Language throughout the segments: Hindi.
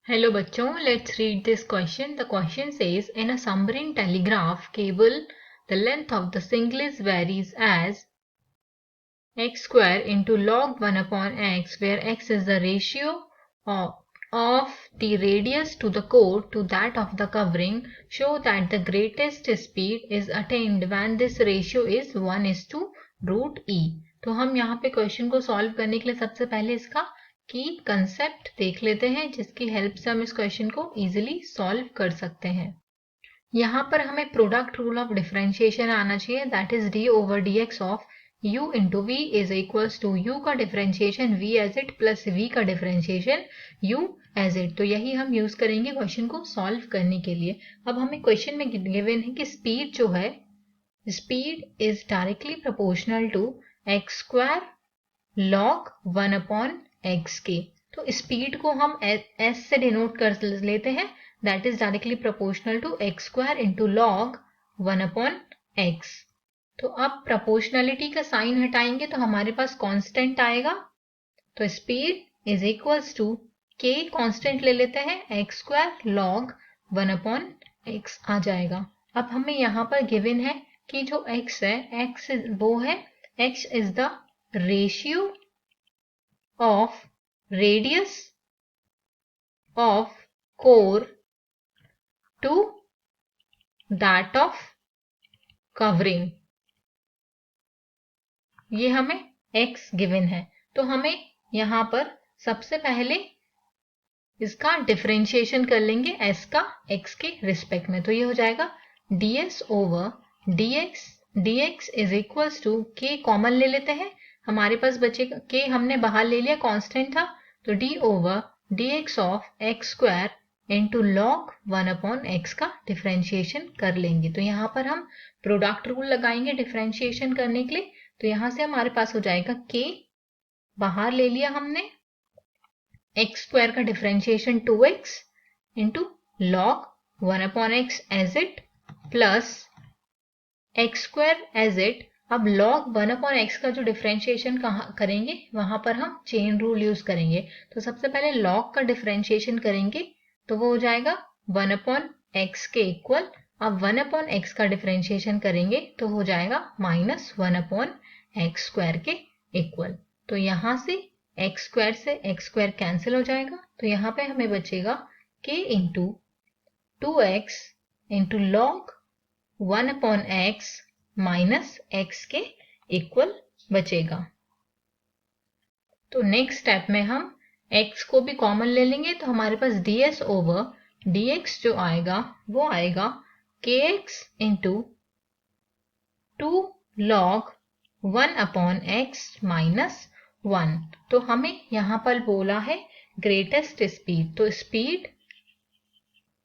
Hello bachon, let's read this question. The question says, in a submarine telegraph cable, the length of the singles varies as x square into log 1 upon x, where x is the ratio of the radius to the core to that of the covering. Show that the greatest speed is attained when this ratio is 1:√e. तो हम यहाँ पे क्वेश्चन को सॉल्व करने के लिए सबसे पहले इसका की कंसेप्ट देख लेते हैं, जिसकी हेल्प से हम इस क्वेश्चन को इजीली सॉल्व कर सकते हैं। यहाँ पर हमें प्रोडक्ट रूल ऑफ डिफरेंशिएशन आना चाहिए, that is d over d x of u into V is equals to u का differentiation v as it plus v का डिफरेंशिएशन u एज इट। तो यही हम यूज करेंगे क्वेश्चन को सॉल्व करने के लिए। अब हमें क्वेश्चन में गिवन है कि स्पीड जो है, speed is directly proportional to x square log 1 upon x के। तो स्पीड को हम s से डिनोट कर लेते हैं, that is directly proportional to x square into log 1 upon x. तो अब प्रोपोर्शनलिटी का साइन हटाएंगे तो हमारे पास कांस्टेंट आएगा, तो speed is equals to k constant ले लेते हैं, x square log 1 upon x आ जाएगा। अब हमें यहाँ पर गिवन है कि जो x है, x वो है x is the ratio of radius of core to that of covering। ये हमें x गिवन है, तो हमें यहाँ पर सबसे पहले इसका डिफरेंशिएशन कर लेंगे s का x के रिस्पेक्ट में। तो ये हो जाएगा ds over dx is equals to k common ले लेते हैं, हमारे पास बचेगा k हमने बाहर ले लिया, कांस्टेंट था, तो d over dx of x square into log 1 upon x का डिफरेंशिएशन कर लेंगे। तो यहाँ पर हम प्रोडक्ट रूल लगाएंगे डिफरेंशिएशन करने के लिए। तो यहाँ से हमारे पास हो जाएगा k बाहर ले लिया हमने, एक्स स्क्वायर का differentiation 2x into log 1 upon x as it plus x square as it. अब log 1 अपॉन एक्स का जो डिफरेंशिएशन कहाँ करेंगे, वहां पर हम चेन रूल यूज करेंगे। तो सबसे पहले log का डिफरेंशिएशन करेंगे, तो वो हो जाएगा 1 अपॉन एक्स के इक्वल। अब 1 अपॉन एक्स का डिफरेंशिएशन करेंगे तो हो जाएगा -1 अपॉन एक्स स्क्वायर के इक्वल। तो यहाँ से एक्स स्क्वायर कैंसिल हो जाएगा, तो यहाँ पे हमें बचेगा k into 2x into log 1 upon x minus x के इक्वल बचेगा। तो नेक्स्ट स्टेप में हम x को भी कॉमन ले लेंगे, तो हमारे पास ds ओवर dx जो आएगा वो आएगा kx into 2 log 1 upon x minus 1। तो हमें यहाँ पर बोला है ग्रेटेस्ट स्पीड, तो स्पीड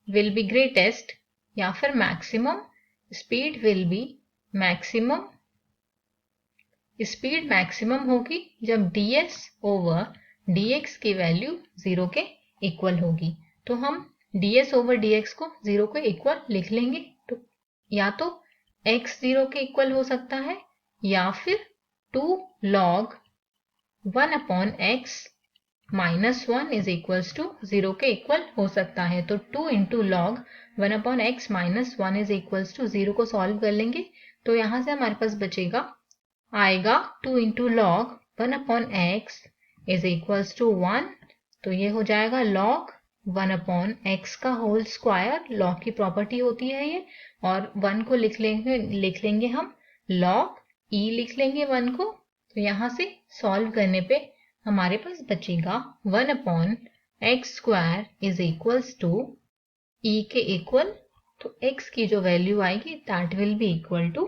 विल बी ग्रेटेस्ट या फिर maximum, speed will be maximum, speed maximum होगी जब ds ओवर dx की वैल्यू 0 के इक्वल होगी। तो हम ds ओवर dx को 0 के इक्वल लिख लेंगे, तो या तो x 0 के इक्वल हो सकता है या फिर 2 log 1 upon x minus 1 is equals to 0 के इक्वल हो सकता है। तो 2 into log 1 upon x minus 1 is equals to 0 को सॉल्व कर लेंगे, तो यहाँ से हमारे पास बचेगा आएगा 2 into log 1 upon x is equals to 1। तो ये हो जाएगा लॉग 1 अपॉन एक्स का होल स्क्वायर, लॉग की प्रॉपर्टी होती है ये, और 1 को लिख लेंगे हम लॉग e लिख लेंगे 1 को। तो यहाँ से सॉल्व करने पे हमारे पास बचेगा 1 upon x square is equals to e के इक्वल। तो x की जो वैल्यू आएगी that will be equal to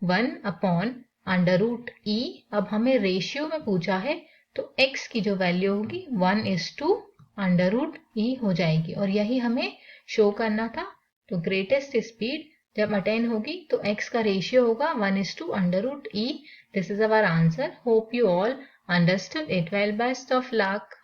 1 upon under root e। अब हमें रेशियो में पूछा है, तो x की जो वैल्यू होगी 1:2 अंडर रूट e हो जाएगी, और यही हमें शो करना था। तो ग्रेटेस्ट स्पीड जब अटेन होगी तो x का रेशियो होगा 1:2 under root e। This is our answer. Hope you all understood it well. Best of luck.